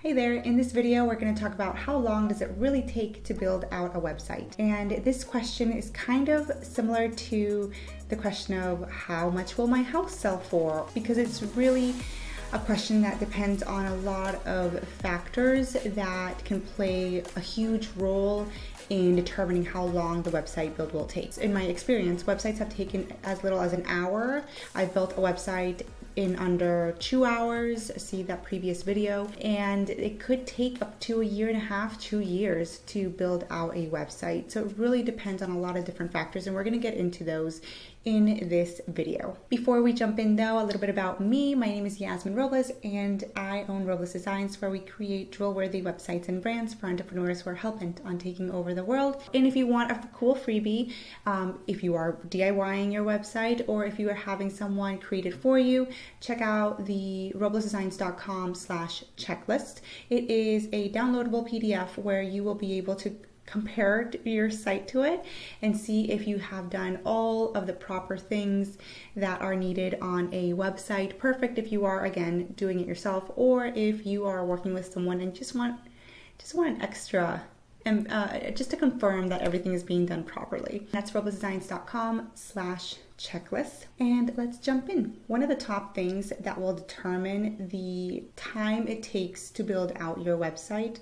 Hey there, in this video we're going to talk about how long does it really take to build out a website. And this question is kind of similar to the question of how much will my house sell for? Because it's really a question that depends on a lot of factors that can play a huge role in determining how long the website build will take. In my experience, websites have taken as little as an hour. I've built a website in under 2 hours, see that previous video, and it could take up to 1.5 to 2 years to build out a website. So it really depends on a lot of different factors, and we're gonna get into those in this video. Before we jump in though, a little bit about me. My name is Yasmin Robles and I own Robles Designs, where we create drill-worthy websites and brands for entrepreneurs who are hell-bent on taking over the world. And if you want a cool freebie, if you are DIYing your website or if you are having someone create it for you, check out the roblesdesigns.com/checklist. It is a downloadable PDF where you will be able to compare your site to it and see if you have done all of the proper things that are needed on a website. Perfect if you are, again, doing it yourself, or if you are working with someone and just want an extra and just to confirm that everything is being done properly. That's roblesdesigns.com/checklist. And let's jump in. One of the top things that will determine the time it takes to build out your website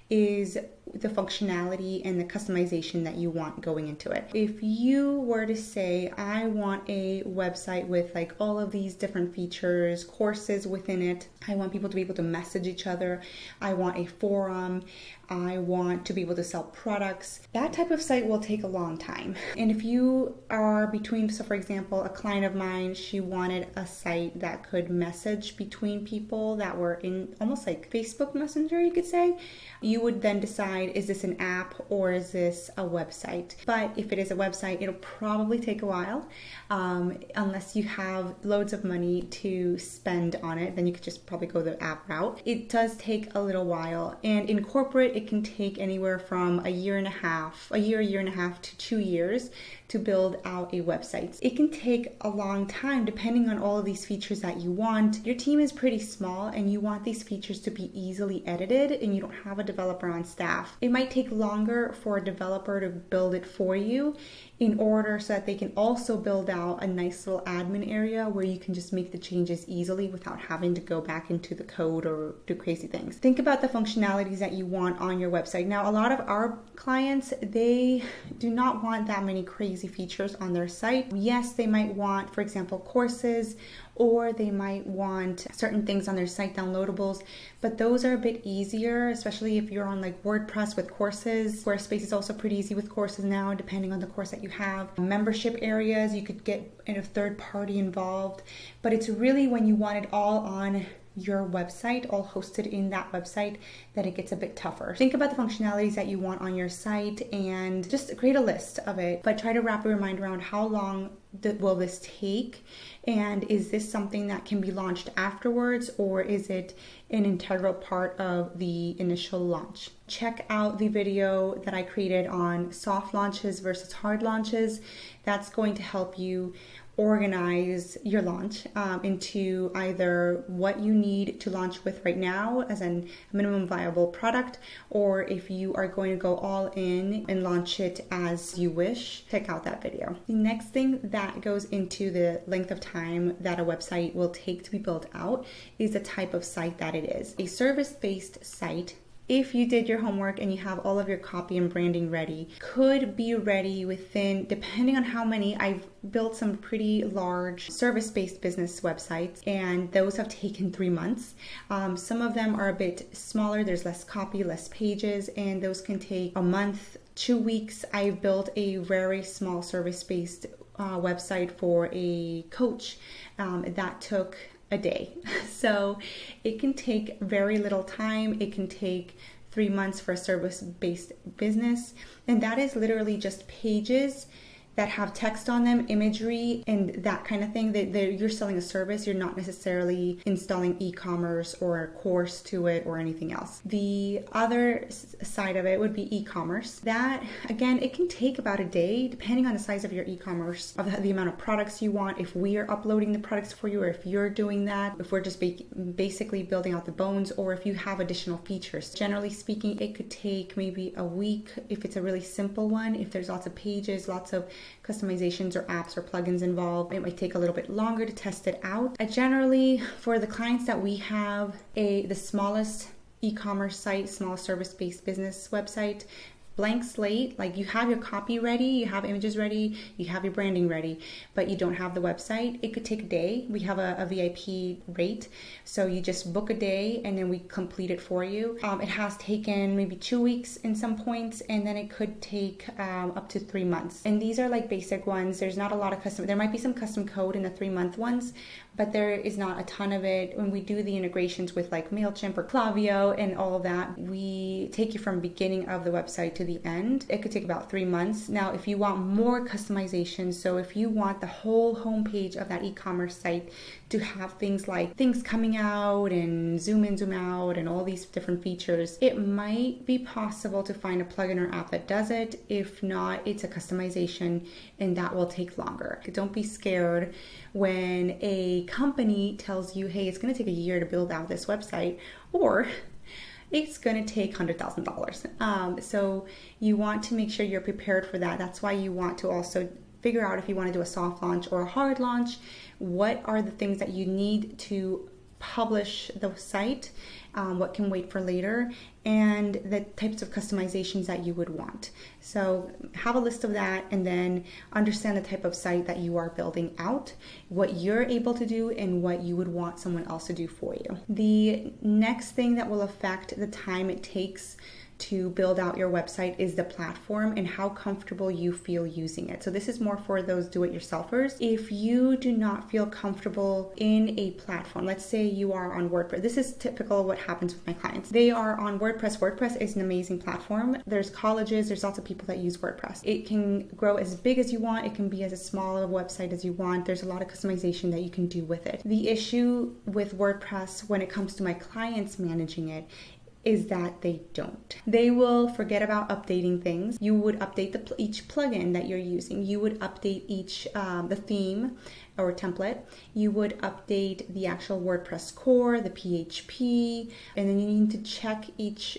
is the functionality and the customization that you want going into it. If you were to say, I want a website with like all of these different features, courses within it, I want people to be able to message each other, I want a forum, I want to be able to sell products, that type of site will take a long time. And if you are between, so for example, a client of mine, she wanted a site that could message between people that were in almost like Facebook Messenger, you could say, you would then decide, is this an app or is this a website? But if it is a website, it'll probably take a while, unless you have loads of money to spend on it, then you could just probably go the app route. It does take a little while, and in corporate, it can take anywhere from a year and a half to 2 years to build out a website. It can take a long time depending on all of these features that you want. Your team is pretty small and you want these features to be easily edited and you don't have a developer on staff. It might take longer for a developer to build it for you in order so that they can also build out a nice little admin area where you can just make the changes easily without having to go back into the code or do crazy things. Think about the functionalities that you want on your website. Now, a lot of our clients, they do not want that many crazy features on their site. Yes, they might want, for example, courses, or they might want certain things on their site, downloadables, but those are a bit easier, especially if you're on like WordPress with courses. Squarespace is also pretty easy with courses now, depending on the course that you have. Membership areas, you could get a third party involved, but it's really when you want it all on your website, all hosted in that website, that it gets a bit tougher. Think about the functionalities that you want on your site and just create a list of it, but try to wrap your mind around how long will this take, and is this something that can be launched afterwards, or is it an integral part of the initial launch? Check out the video that I created on soft launches versus hard launches. That's going to help you organize your launch into either what you need to launch with right now as a minimum viable product, or if you are going to go all in and launch it as you wish. Check out that video. The next thing that goes into the length of time that a website will take to be built out is the type of site that it is. A service-based site, if you did your homework and you have all of your copy and branding ready, could be ready within, depending on how many, I've built some pretty large service-based business websites, and those have taken 3 months. Some of them are a bit smaller, there's less copy, less pages, and those can take a month, 2 weeks. I've built a very small service-based website for a coach that took a day. So it can take very little time. It can take 3 months for a service-based business. And that is literally just pages that have text on them, imagery, and that kind of thing. You're selling a service. You're not necessarily installing e-commerce or a course to it or anything else. The other side of it would be e-commerce. That, again, it can take about a day, depending on the size of your e-commerce, of the amount of products you want, if we are uploading the products for you, or if you're doing that, if we're just basically building out the bones, or if you have additional features. Generally speaking, it could take maybe a week if it's a really simple one. If there's lots of pages, lots of customizations or apps or plugins involved, it might take a little bit longer to test it out. Generally, for the clients that we have, the smallest e-commerce site, small service-based business website, blank slate, like you have your copy ready, you have images ready, you have your branding ready, but you don't have the website, it could take a day. We have a VIP rate, so you just book a day and then we complete it for you. It has taken maybe 2 weeks in some points, and then it could take up to 3 months. And these are like basic ones. There's not a lot of custom, there might be some custom code in the 3-month ones, but there is not a ton of it. When we do the integrations with like MailChimp or Klaviyo and all of that, we take you from beginning of the website to the end. It could take about 3 months. Now, if you want more customization, so if you want the whole homepage of that e-commerce site to have things like things coming out and zoom in, zoom out, and all these different features, it might be possible to find a plugin or app that does it. If not, it's a customization, and that will take longer. Don't be scared when a company tells you, hey, it's going to take a year to build out this website, or it's going to take $100,000. So you want to make sure you're prepared for that. That's why you want to also figure out if you want to do a soft launch or a hard launch. What are the things that you need to publish the site, what can wait for later, and the types of customizations that you would want. So have a list of that, and then understand the type of site that you are building out, what you're able to do, and what you would want someone else to do for you. The next thing that will affect the time it takes to build out your website is the platform and how comfortable you feel using it. So this is more for those do-it-yourselfers. If you do not feel comfortable in a platform, let's say you are on WordPress. This is typical of what happens with my clients. They are on WordPress. WordPress is an amazing platform. There's colleges, there's lots of people that use WordPress. It can grow as big as you want. It can be as small of a website as you want. There's a lot of customization that you can do with it. The issue with WordPress when it comes to my clients managing it is that they don't. They will forget about updating things. You would update each plugin that you're using. You would update each the theme or template. You would update the actual WordPress core, the PHP, and then you need to check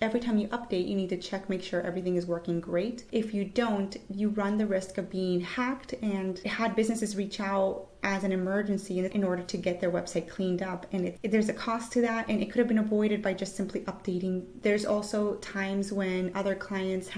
every time you update, you need to check, make sure everything is working great. If you don't, you run the risk of being hacked, and had businesses reach out as an emergency in order to get their website cleaned up, and there's a cost to that, and it could have been avoided by just simply updating. There's also times when other clients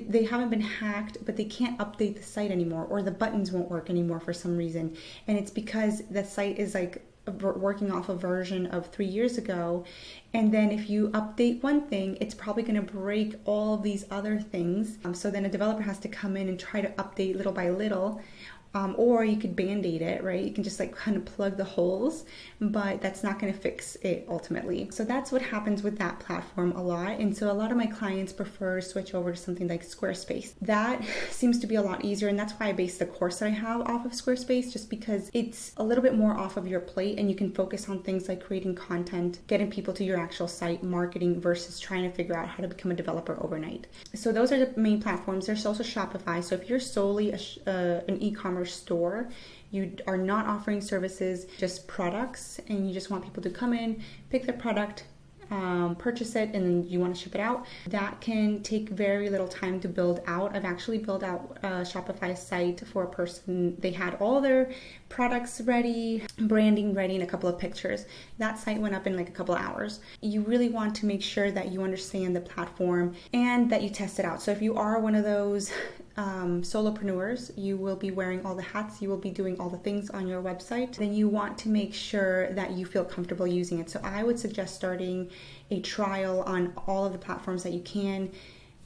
they haven't been hacked, but they can't update the site anymore, or the buttons won't work anymore for some reason, and it's because the site is like working off a version of 3 years ago, and then if you update one thing, it's probably going to break all these other things. So then a developer has to come in and try to update little by little. Or you could band-aid it, right? You can just like kind of plug the holes, but that's not going to fix it ultimately. So that's what happens with that platform a lot. And so a lot of my clients prefer to switch over to something like Squarespace. That seems to be a lot easier, and that's why I base the course that I have off of Squarespace, just because it's a little bit more off of your plate and you can focus on things like creating content, getting people to your actual site, marketing, versus trying to figure out how to become a developer overnight. So those are the main platforms. There's also Shopify. So if you're solely an e-commerce store, you are not offering services, just products, and you just want people to come in, pick their product, purchase it, and then you want to ship it out, that can take very little time to build out. I've actually built out a Shopify site for a person. They had all their products ready, branding ready, and a couple of pictures. That site went up in like a couple of hours. You really want to make sure that you understand the platform and that you test it out. So if you are one of those solopreneurs, you will be wearing all the hats, you will be doing all the things on your website, then you want to make sure that you feel comfortable using it. So I would suggest starting a trial on all of the platforms that you can,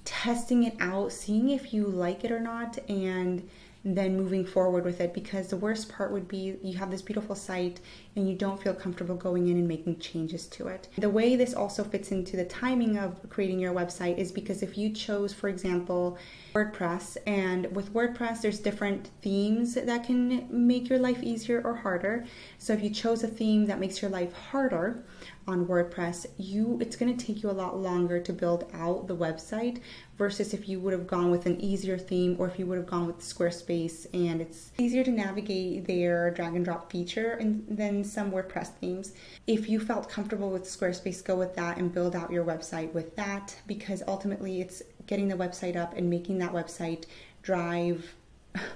testing it out, seeing if you like it or not, and than moving forward with it, because the worst part would be you have this beautiful site and you don't feel comfortable going in and making changes to it. The way this also fits into the timing of creating your website is because if you chose, for example, WordPress, and with WordPress there's different themes that can make your life easier or harder. So if you chose a theme that makes your life harder on WordPress, it's going to take you a lot longer to build out the website versus if you would have gone with an easier theme, or if you would have gone with Squarespace, and it's easier to navigate their drag and drop feature than some WordPress themes. If you felt comfortable with Squarespace, go with that and build out your website with that, because ultimately it's getting the website up and making that website drive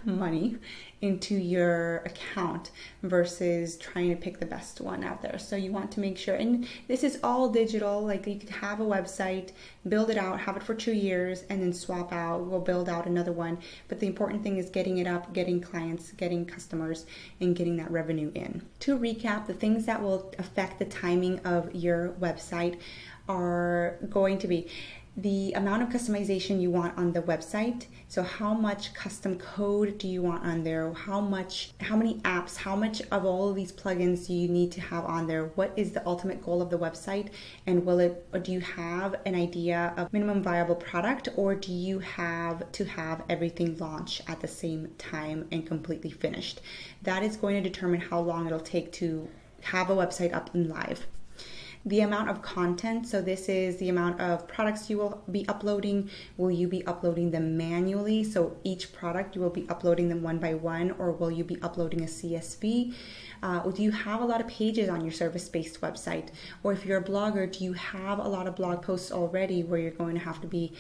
money into your account versus trying to pick the best one out there. So you want to make sure, and this is all digital, like you could have a website, build it out, have it for 2 years, and then swap out, we'll build out another one. But the important thing is getting it up, getting clients, getting customers, and getting that revenue in. To recap, the things that will affect the timing of your website are going to be the amount of customization you want on the website. So how much custom code do you want on there? How many apps, how much of all of these plugins do you need to have on there? What is the ultimate goal of the website? And do you have an idea of minimum viable product, or do you have to have everything launch at the same time and completely finished? That is going to determine how long it'll take to have a website up and live. The amount of content, so this is the amount of products you will be uploading. Will you be uploading them manually? So each product, you will be uploading them one by one, or will you be uploading a CSV? Do you have a lot of pages on your service-based website? Or if you're a blogger, do you have a lot of blog posts already where you're going to have to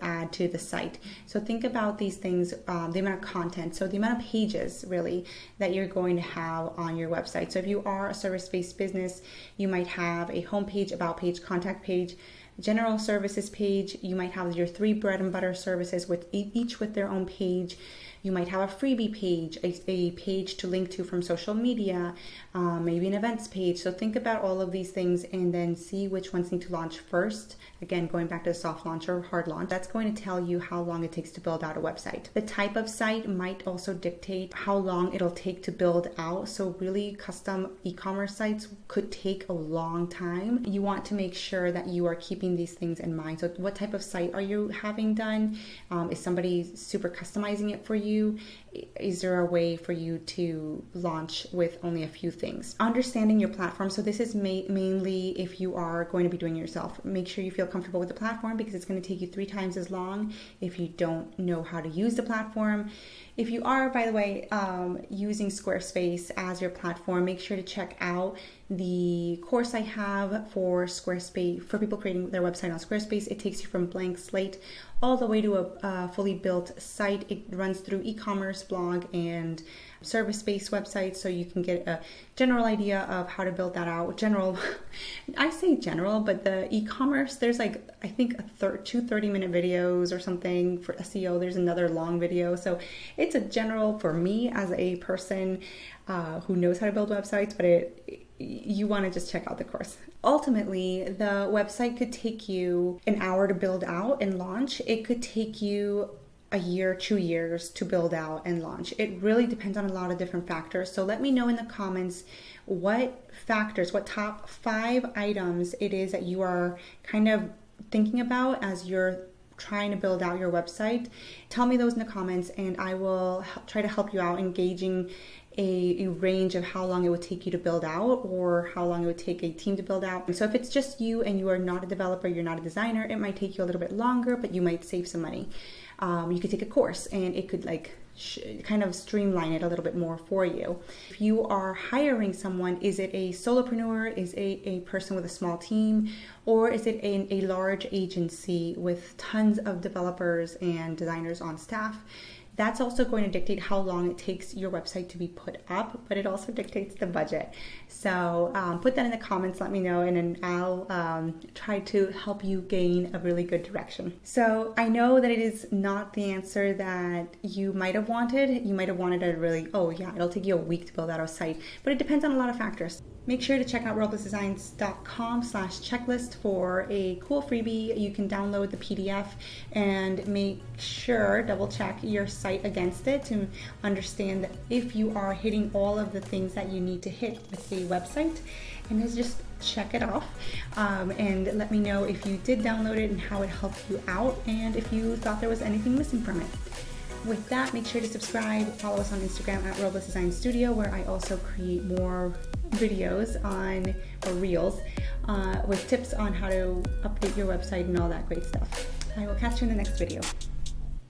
add to the site? So think about these things, the amount of content, so the amount of pages really that you're going to have on your website. So if you are a service-based business, you might have a homepage, about page, contact page, general services page. You might have your 3 bread and butter services with each with their own page. You might have a freebie page, a page to link to from social media, maybe an events page. So think about all of these things and then see which ones need to launch first. Again, going back to the soft launch or hard launch, that's going to tell you how long it takes to build out a website. The type of site might also dictate how long it'll take to build out. So really custom e-commerce sites could take a long time. You want to make sure that you are keeping these things in mind. So what type of site are you having done? Is somebody super customizing it for you? Is there a way for you to launch with only a few things? Understanding your platform. So this is mainly if you are going to be doing it yourself. Make sure you feel comfortable with the platform, because it's going to take you 3 times as long if you don't know how to use the platform. If you are, by the way, using Squarespace as your platform, make sure to check out the course I have for Squarespace, for people creating their website on Squarespace. It takes you from blank slate all the way to a fully built site. It runs through e-commerce, blog, and service-based websites, so you can get a general idea of how to build that out. I say general, but the e-commerce, there's I think 2 30-minute videos or something for SEO. There's another long video. So it's a general for me as a person who knows how to build websites, but you want to just check out the course. Ultimately, the website could take you an hour to build out and launch. It could take you a year, 2 years to build out and launch. It really depends on a lot of different factors. So let me know in the comments what top 5 items it is that you are kind of thinking about as you're trying to build out your website. Tell me those in the comments, and I will try to help you out engaging a range of how long it would take you to build out, or how long it would take a team to build out. And so if it's just you and you are not a developer, you're not a designer, it might take you a little bit longer, but you might save some money. You could take a course and it could kind of streamline it a little bit more for you. If you are hiring someone, is it a solopreneur? Is it a person with a small team? Or is it a large agency with tons of developers and designers on staff? That's also going to dictate how long it takes your website to be put up, but it also dictates the budget. So put that in the comments, let me know, and then I'll try to help you gain a really good direction. So I know that it is not the answer that you might have wanted. You might have wanted it'll take you a week to build out a site, but it depends on a lot of factors. Make sure to check out worldlessdesigns.com/checklist for a cool freebie. You can download the PDF and make sure, double check your site against it to understand if you are hitting all of the things that you need to hit with the website, and just check it off, and let me know if you did download it and how it helped you out, and if you thought there was anything missing from it. With that, make sure to subscribe, follow us on Instagram at Robles Design Studio, where I also create more videos or reels with tips on how to update your website and all that great stuff. I will catch you in the next video.